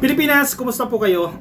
Pilipinas, kumusta po kayo?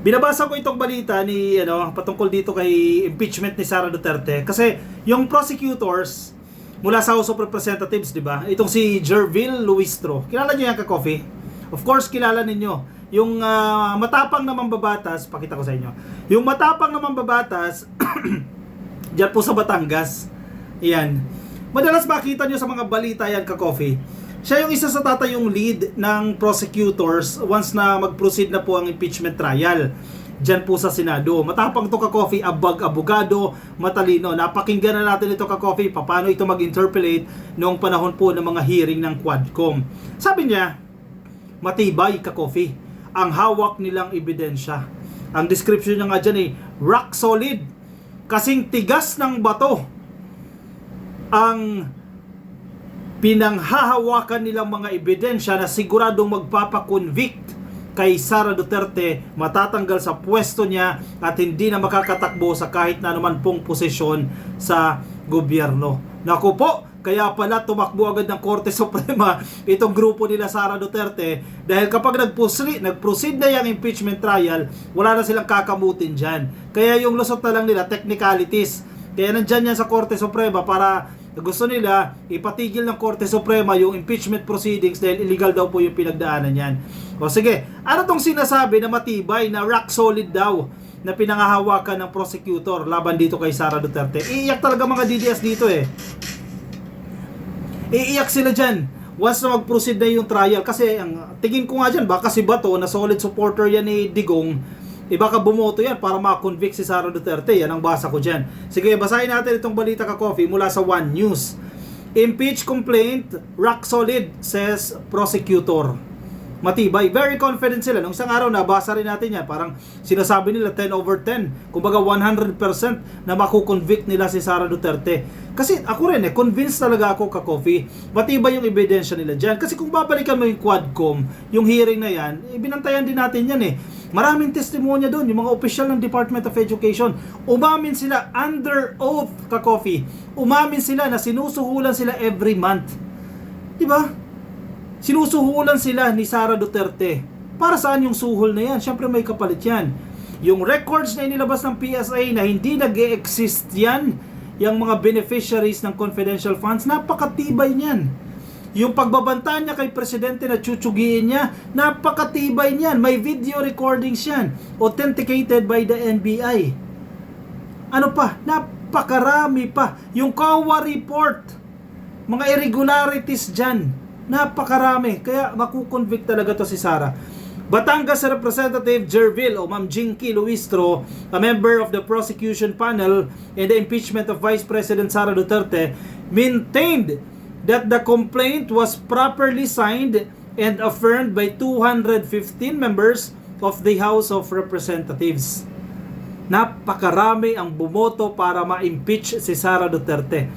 Binabasa ko itong balita ni patungkol dito kay impeachment ni Sara Duterte kasi yung prosecutors mula sa House of Representatives, di ba? Itong si Jervil Luistro. Kilala niyo yan ka-coffee? Of course, kilala ninyo. Yung matapang na mambabatas, pakita ko sa inyo. Yung matapang na mambabatas diyan po sa Batangas. Yan. Madalas makita niyo sa mga balita yan ka-coffee. Siya yung isa sa tatayong lead ng prosecutors once na mag-proceed na po ang impeachment trial dyan po sa Senado. Matapang to ka-coffee, abogado, matalino. Napakinggan na natin ito ka-coffee, paano ito mag-interpolate noong panahon po ng mga hearing ng Quadcom. Sabi niya, matibay ka-coffee ang hawak nilang ebidensya. Ang description niya nga dyan rock solid, kasing tigas ng bato ang pinanghahawakan nilang mga ebidensya na siguradong magpapakonvict kay Sara Duterte, matatanggal sa pwesto niya at hindi na makakatakbo sa kahit na naman pong posisyon sa gobyerno. Naku po, kaya pala tumakbo agad ng Korte Suprema itong grupo nila Sara Duterte dahil kapag nag-proceed na yung impeachment trial, wala na silang kakamutin dyan. Kaya yung lusot na lang nila, technicalities. Kaya nandyan yan sa Korte Suprema para gusto nila ipatigil ng Korte Suprema yung impeachment proceedings dahil illegal daw po yung pinagdaanan yan. O sige, ano tong sinasabi na matibay, na rock solid daw na pinangahawakan ng prosecutor laban dito kay Sara Duterte? Iiyak talaga mga DDS dito Iiyak sila dyan once na mag-proceed na yung trial kasi ang tingin ko nga dyan, baka si Bato na solid supporter yan ni Digong, baka bumoto yan para ma-convict si Sara Duterte. Yan ang basa ko dyan. Sige, basahin natin itong balita ka-coffee mula sa One News. Impeach complaint, rock solid, says prosecutor. Matibay. Very confident sila. Nung isang araw, nabasa rin natin yan. Parang sinasabi nila 10/10. Kumbaga 100% na makukonvict nila si Sara Duterte. Kasi ako rin convinced talaga ako ka-coffee. Matibay yung ebidensya nila dyan. Kasi kung babalikan mo yung Quadcom, yung hearing na yan, binantayan din natin yan Maraming testimonya doon, yung mga opisyal ng Department of Education. Umamin sila under oath ka-coffee. Umamin sila na sinusuhulan sila every month. Diba? Sinusuhulan sila ni Sara Duterte. Para saan yung suhol na yan? Siyempre may kapalit yan. Yung records na inilabas ng PSA na hindi nag-e-exist yan, yung mga beneficiaries ng confidential funds, napakatibay niyan. Yung pagbabanta niya kay presidente na tsutsugin niya, napakatibay niyan. May video recordings yan. Authenticated by the NBI. Ano pa? Napakarami pa. Yung COA report, mga irregularities dyan, napakarami. Kaya makukonvict talaga to si Sara. Batangas Representative Jervil o Ma'am Jinky Luistro, a member of the prosecution panel in the impeachment of Vice President Sara Duterte, maintained that the complaint was properly signed and affirmed by 215 members of the House of Representatives. Napakarami ang bumoto para ma-impeach si Sara Duterte.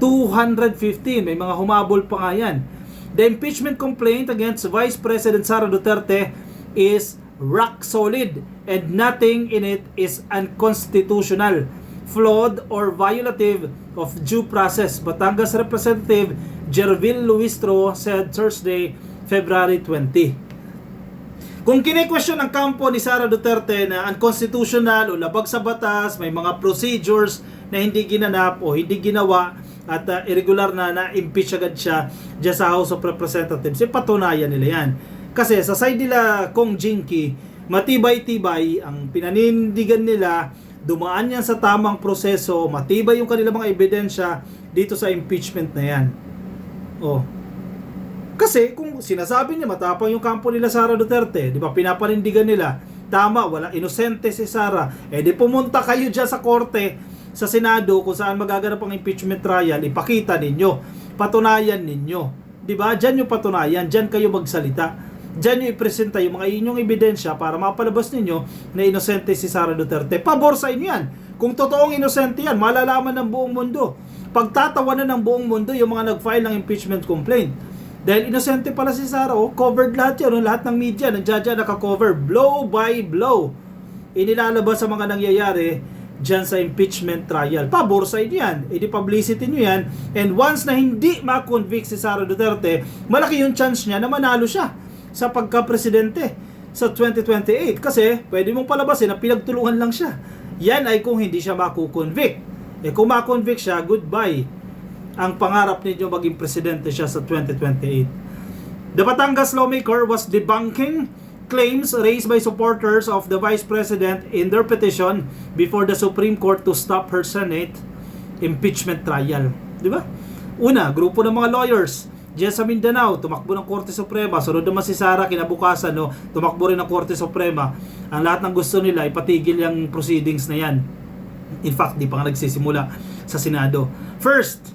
215, may mga humabol pa nga yan. The impeachment complaint against Vice President Sara Duterte is rock solid and nothing in it is unconstitutional, flawed or violative of due process. Batangas Representative Jervil Luistro said Thursday, February 20. Kung kine-question ang kampo ni Sara Duterte na unconstitutional o labag sa batas, may mga procedures na hindi ginanap o hindi ginawa at irregular na impeach agad siya dyan sa House of Representatives, patunayan nila yan. Kasi sa side nila Kong Jinky, matibay-tibay ang pinanindigan nila, dumaan yan sa tamang proseso, matibay yung kanilang mga ebidensya dito sa impeachment na yan. Kasi kung sinasabi niya matapang yung kampo nila Sara Duterte, di ba, pinapanindigan nila, tama, wala, inosente si Sara, di pumunta kayo dyan sa korte, sa Senado, kung saan magaganap ang impeachment trial, ipakita ninyo, patunayan ninyo. Di ba? Diyan yung patunayan, diyan kayo magsalita. Diyan yung ipresenta yung mga inyong ebidensya para mapalabas ninyo na inosente si Sara Duterte. Pabor sa inyo yan. Kung totoong inosente yan, malalaman ng buong mundo. Pagtatawanan ng buong mundo yung mga nag-file ng impeachment complaint. Dahil inosente pala si Sara, covered lahat yan, lahat ng media, nandiyan naka-cover, blow by blow. Inilalabas sa mga nangyayari dyan sa impeachment trial. Pabor sa inyo yan. Di publicity nyo yan. And once na hindi ma-convict si Sara Duterte, malaki yung chance niya na manalo siya. sa pagka-presidente sa 2028 kasi pwede mong palabasin na pinagtulungan lang siya. Yan ay kung hindi siya makukonvict. Kung makonvict siya, goodbye ang pangarap ninyo maging presidente siya sa 2028. The Batangas lawmaker was debunking claims raised by supporters of the Vice President in their petition before the Supreme Court to stop her Senate impeachment trial. Di ba? Una, grupo ng mga lawyers diyan sa Mindanao, tumakbo ng Korte Suprema. Sunod naman si Sara, kinabukasan, tumakbo rin ng Korte Suprema. Ang lahat ng gusto nila, ipatigil yung proceedings na yan. In fact, di pa nga nagsisimula sa Senado. First,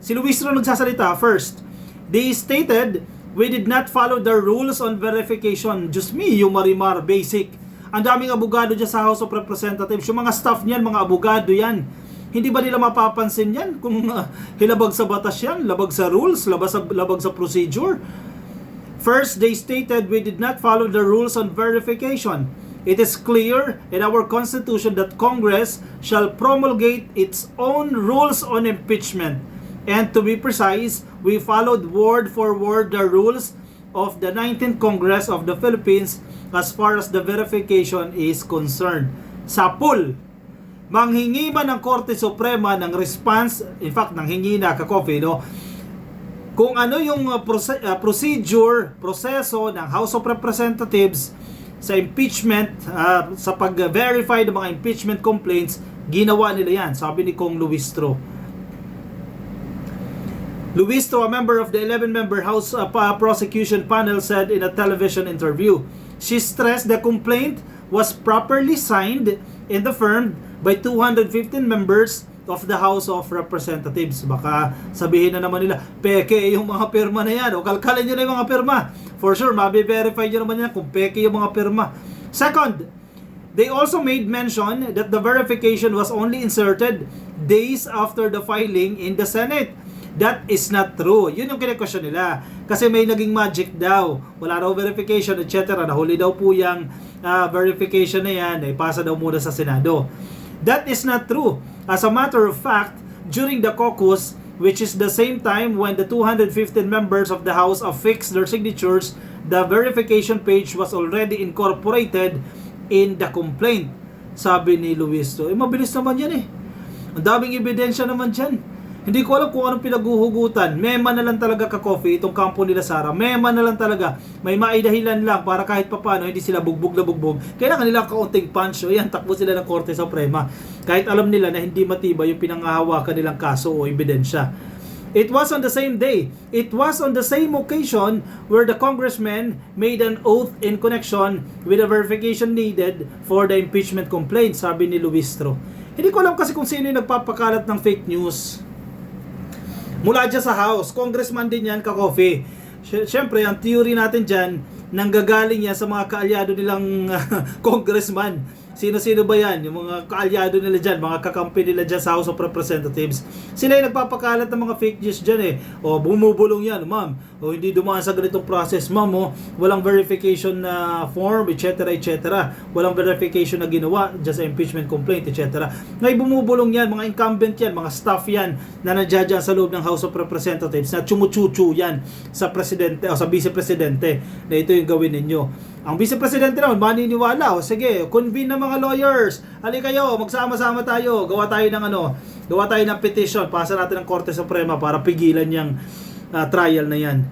si Luistro nagsasalita. First, they stated, we did not follow the rules on verification. Just me, yung marimar, basic. Ang daming abogado dyan sa House of Representatives. Yung mga staff niyan, mga abogado yan. Hindi ba nila mapapansin yan kung hilabag sa batas yan, labag sa rules, labag sa procedure? First, they stated we did not follow the rules on verification. It is clear in our Constitution that Congress shall promulgate its own rules on impeachment. And to be precise, we followed word for word the rules of the 19th Congress of the Philippines as far as the verification is concerned. Sapul! Manghingi man ng Korte Suprema ng response, in fact, nanghingi na ka-coffee, kung ano yung proseso ng House of Representatives sa impeachment, sa pag-verify ng mga impeachment complaints, ginawa nila yan, sabi ni Kong Luistro. Luistro, a member of the 11-member House Prosecution Panel, said in a television interview, she stressed the complaint was properly signed in the firm by 215 members of the House of Representatives. Baka sabihin na naman nila, peke yung mga pirma na yan. O kalkalin nyo na yung mga pirma. For sure, mabi-verify nyo naman yan kung peke yung mga pirma. Second, they also made mention that the verification was only inserted days after the filing in the Senate. That is not true. Yun yung kine-question nila. Kasi may naging magic daw. Wala raw verification, etc. Nahuli daw po yung verification na yan. Ipasa daw muna sa Senado. That is not true. As a matter of fact, during the caucus, which is the same time when the 215 members of the House affixed their signatures, the verification page was already incorporated in the complaint. Sabi ni Luistro. Mabilis naman yan Ang daming ebidensya naman dyan. Hindi ko alam kung anong pinaghuhugutan. Mema na lang talaga ka-coffee itong kampo nila Sara. Mema na lang talaga. May maidahilan lang para kahit papano hindi sila bugbog na bugbog. Kailangan nila kaunting punch. O yan, takbo sila ng Korte Suprema. Kahit alam nila na hindi matibay yung pinanghahawakan nilang kaso o ebidensya. It was on the same day. It was on the same occasion where the congressman made an oath in connection with the verification needed for the impeachment complaint, sabi ni Luistro. Hindi ko alam kasi kung sino yung nagpapakalat ng fake news. Mula dyan sa House, congressman din yan, ka-coffee. Siyempre, ang theory natin dyan, nanggagaling yan sa mga kaalyado nilang congressman. Sino-sino ba yan? Yung mga kaalyado nila dyan, mga kakampi nila dyan sa House of Representatives. Sila yung nagpapakalat ng mga fake news dyan O bumubulong yan, ma'am. O hindi dumaan sa ganitong process, ma'am. Walang verification na form, etc. etc. Walang verification na ginawa dyan sa impeachment complaint, etc. Ngay bumubulong yan, mga incumbent yan, mga staff yan na nandiyan dyan sa loob ng House of Representatives na chumuchuchu yan sa presidente o sa vice-presidente na ito yung gawin ninyo. Ang vice-presidente naman, maniniwala. O sige, convene ng mga lawyers. Halika kayo, magsama-sama tayo. Gawa tayo ng petition. Pasa natin ng Korte Suprema para pigilan yung trial na yan.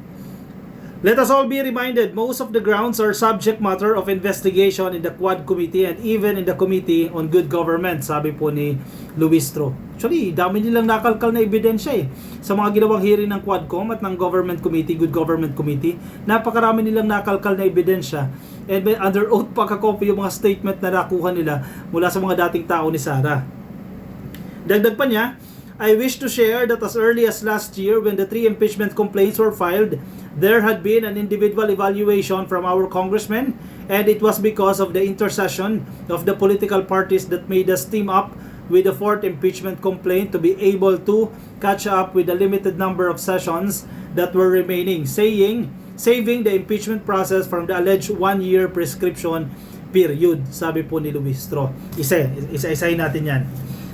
Let us all be reminded, most of the grounds are subject matter of investigation in the Quad Committee and even in the Committee on Good Government, sabi po ni Luistro. Actually, dami nilang nakalkal na ebidensya sa mga ginawang hearing ng Quadcom at ng Government Committee, Good Government Committee. Napakarami nilang nakalkal na ebidensya. And under oath pa ka-copy yung mga statement na nakuha nila mula sa mga dating tao ni Sara. Dagdag pa niya, I wish to share that as early as last year when the 3 impeachment complaints were filed, there had been an individual evaluation from our congressmen, and it was because of the intercession of the political parties that made us team up with the 4th impeachment complaint to be able to catch up with the limited number of sessions that were remaining, saving the impeachment process from the alleged 1-year prescription period, sabi po ni Luistro. Isa-isahin natin yan.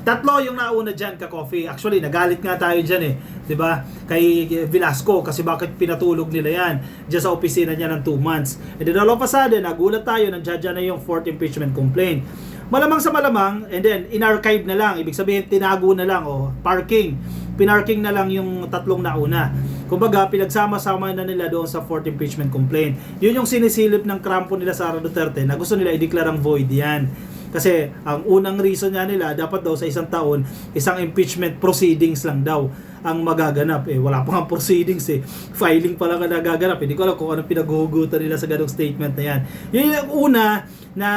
Tatlo yung nauna dyan, ka-coffee. Actually, nagalit nga tayo dyan eh. 'Di ba? Kay Velasco, kasi bakit pinatulog nila yan dyan sa opisina niya ng 2 months. And then all of a sudden, nagulat tayo, nandiyan na yung 4th impeachment complaint. Malamang sa malamang, and then in-archive na lang. Ibig sabihin, tinago na lang, o parking. Pinarking na lang yung tatlong nauna. Kumbaga, pinagsama-sama na nila doon sa 4th impeachment complaint. Yun yung sinisilip ng krampo nila Sara Duterte na gusto nila i-declare ang void yan. Kasi ang unang reason nga nila, dapat daw sa isang taon, isang impeachment proceedings lang daw ang magaganap. Wala pa nga proceedings eh. Filing pa lang ang nagaganap. Hindi ko alam kung anong pinaghuhugutan nila sa ganong statement na yan. Yun yung una na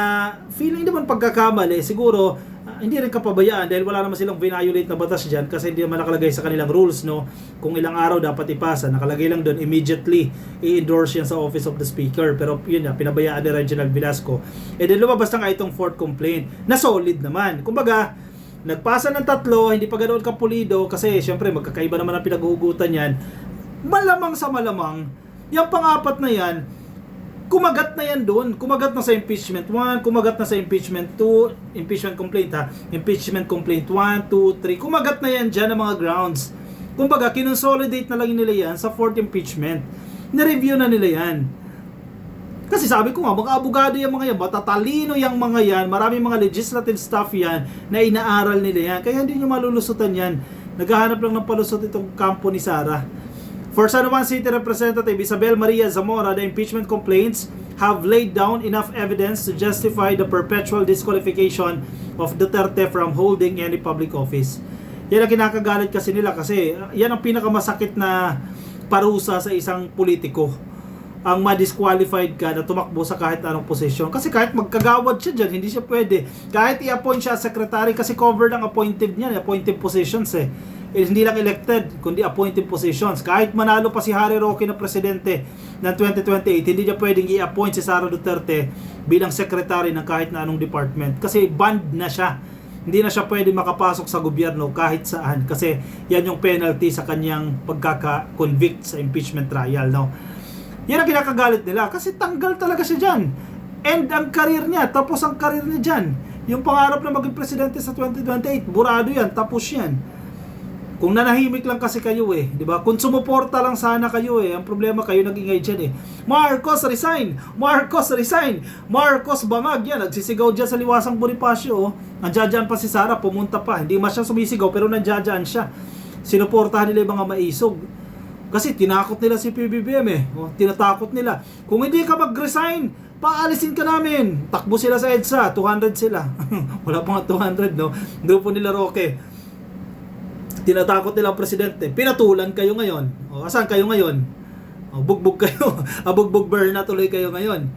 feeling naman pagkakamali, siguro hindi rin kapabayaan dahil wala naman silang violate na batas dyan kasi hindi naman nakalagay sa kanilang rules, no? Kung ilang araw dapat ipasa, nakalagay lang doon immediately i-endorse yan sa Office of the Speaker, pero yun na, pinabayaan ni Reginald Velasco. Then lumabas na nga itong 4th complaint na solid naman. Kumbaga, nagpasa ng 3, hindi pa ganoon kapulido kasi syempre magkakaiba naman ang pinaghuhugutan yan. Malamang sa malamang, yung pang-4 na yan, kumagat na yan doon. Kumagat na sa impeachment 1, kumagat na sa impeachment 2, impeachment complaint impeachment complaint 1, 2, 3. Kumagat na yan dyan ang mga grounds. Kumbaga, kinonsolidate na lang nila yan sa 4th impeachment. Na-review na nila yan. Kasi sabi ko nga, mga abogado yung mga yan, matatalino yung mga yan, maraming mga legislative staff yan na inaaral nila yan. Kaya hindi nyo malulusutan yan. Naghahanap lang ng palusot itong kampo ni Sara. For San Juan City Representative Isabel Maria Zamora, the impeachment complaints have laid down enough evidence to justify the perpetual disqualification of Duterte from holding any public office. Yan ang kinakagalit kasi nila kasi yan ang pinakamasakit na parusa sa isang politiko. Ang ma-disqualified ka na tumakbo sa kahit anong posisyon. Kasi kahit magkagawad siya dyan, hindi siya pwede. Kahit i-appoint siya as secretary kasi covered ang appointed niya, appointed positions eh. Hindi lang elected, kundi appointed positions. Kahit manalo pa si Harry Roque na presidente ng 2028, hindi niya pwedeng i-appoint si Sara Duterte bilang secretary ng kahit na anong department. Kasi banned na siya. Hindi na siya pwede makapasok sa gobyerno kahit saan. Kasi yan yung penalty sa kanyang pagkaka-convict sa impeachment trial. No? Yan ang kinakagalit nila. Kasi tanggal talaga siya dyan. And ang karir niya, tapos ang karir niya dyan. Yung pangarap na maging presidente sa 2028, burado yan, tapos yan. Kung nanahimik lang kasi kayo eh, di ba? Kung sumuporta lang sana kayo eh, ang problema kayo nag-ingay dyan eh. Marcos resign! Marcos resign! Marcos bangag yan, nagsisigaw dyan sa Liwasang Bonifacio. Nandiyan pa si Sara, pumunta pa. Hindi man siya sumisigaw pero nandiyan siya. Sinuportahan nila yung mga maisog. Kasi tinakot nila si PBBM eh. Tinatakot nila. Kung hindi ka mag-resign, paalisin ka namin. Takbo sila sa EDSA, 200 sila. Wala pa nga 200 no. Grupo nila Roque. Tinatakot nila ang presidente. Pinatulan kayo ngayon. Asan kayo ngayon? Bugbog kayo. Bugbog burn na tuloy kayo ngayon.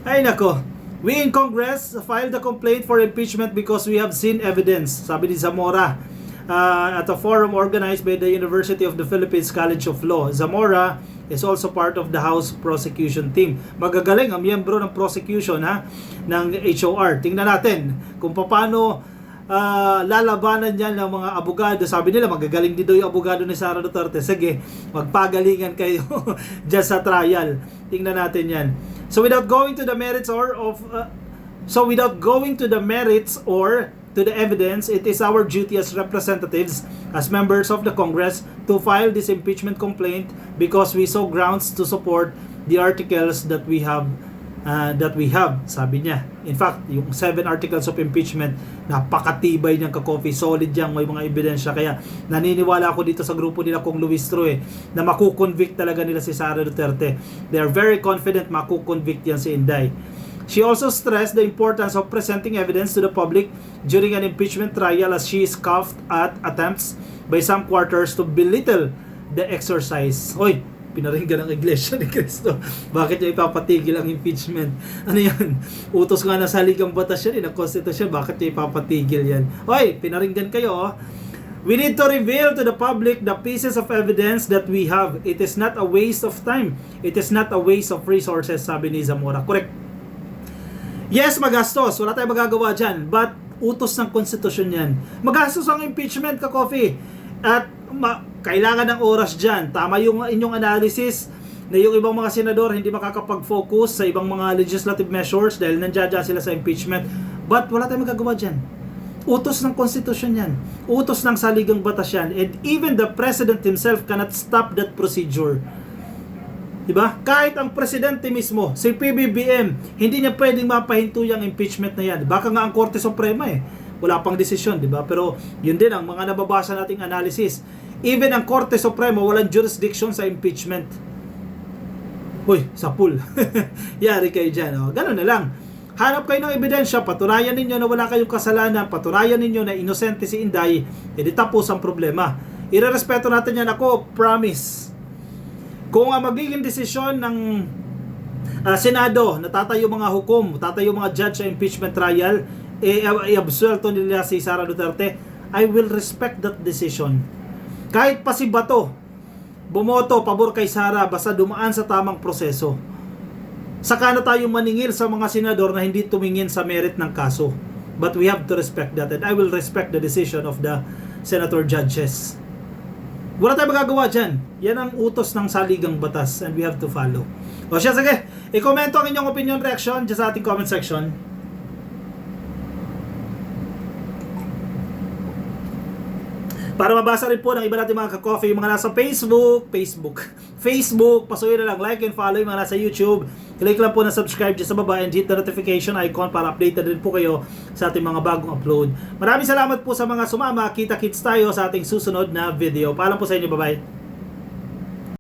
Ay nako. We in Congress filed a complaint for impeachment because we have seen evidence. Sabi ni Zamora at a forum organized by the University of the Philippines College of Law. Zamora is also part of the House prosecution team. Magagaling ang miyembro ng prosecution ng HOR. Tingnan natin kung paano lalabanan niyan ng mga abogado. Sabi nila magagaling din daw yung abogado ni Sara Duterte. Sige, magpagalingan kayo dyan sa trial. Tingnan natin yan. So without going to the merits or to the evidence, it is our duty as representatives, as members of the Congress, to file this impeachment complaint because we saw grounds to support the articles that we have, sabi niya. In fact, yung 7 articles of impeachment, napakatibay niyang ka-coffee, solid yang may mga ebidensya. Kaya naniniwala ako dito sa grupo nila kung Luis Troy na makukonvict talaga nila si Sara Duterte. They are very confident makukonvict yan si Inday. She also stressed the importance of presenting evidence to the public during an impeachment trial as she scoffed at attempts by some quarters to belittle the exercise. Hoy, pinaringgan ng Iglesia ni Cristo. Bakit niya ipapatigil ang impeachment? Ano yan? Utos nga na sa saligang batas yan, ng konstitusyon. Bakit niya ipapatigil yan? Hoy, pinaringgan kayo. Oh. We need to reveal to the public the pieces of evidence that we have. It is not a waste of time. It is not a waste of resources, sabi ni Zamora. Correct. Yes, magastos. Wala tayong magagawa dyan. But utos ng konstitusyon yan. Magastos ang impeachment, ka-coffee. At kailangan ng oras dyan. Tama yung inyong analysis na yung ibang mga senador hindi makakapag-focus sa ibang mga legislative measures dahil nandiyan sila sa impeachment. But wala tayong magagawa dyan. Utos ng konstitusyon yan. Utos ng saligang batas yan. And even the president himself cannot stop that procedure. Diba? Kahit ang presidente mismo, si PBBM, hindi niya pwedeng mapahinto yung impeachment na yan. Baka nga ang Korte Suprema wala pang desisyon, diba? Pero yun din ang mga nababasa nating analysis. Even ang Korte Suprema, walang jurisdiction sa impeachment. Uy, sa pool. Yari kayo dyan. Oh. Ganun na lang. Hanap kayo ng ebidensya, patunayan ninyo na wala kayong kasalanan, patunayan ninyo na inosente si Inday, edi tapos ang problema. Irerespeto natin yan. Ako, promise. Kung magiging desisyon ng Senado, natatayo mga hukom, tatayo mga judge sa impeachment trial, i-absuelto nila si Sara Duterte, I will respect that decision. Kahit pa si Bato, bumoto pabor kay Sara, basta dumaan sa tamang proseso. Saka na tayo maningil sa mga senador na hindi tumingin sa merit ng kaso. But we have to respect that, and I will respect the decision of the senator judges. Wala tayong magagawa dyan. Yan ang utos ng saligang batas, and we have to follow. O siya, sige, i-komento ang inyong opinion, reaction dyan sa ating comment section. Para mabasa rin po ng iba natin mga ka-coffee, yung mga nasa Facebook, pasuyin na lang, like and follow yung mga nasa YouTube. Click lang po na subscribe dyan sa baba and hit the notification icon para updated din po kayo sa ating mga bagong upload. Maraming salamat po sa mga sumama. Kita-kits tayo sa ating susunod na video. Paalam po sa inyo, bye-bye.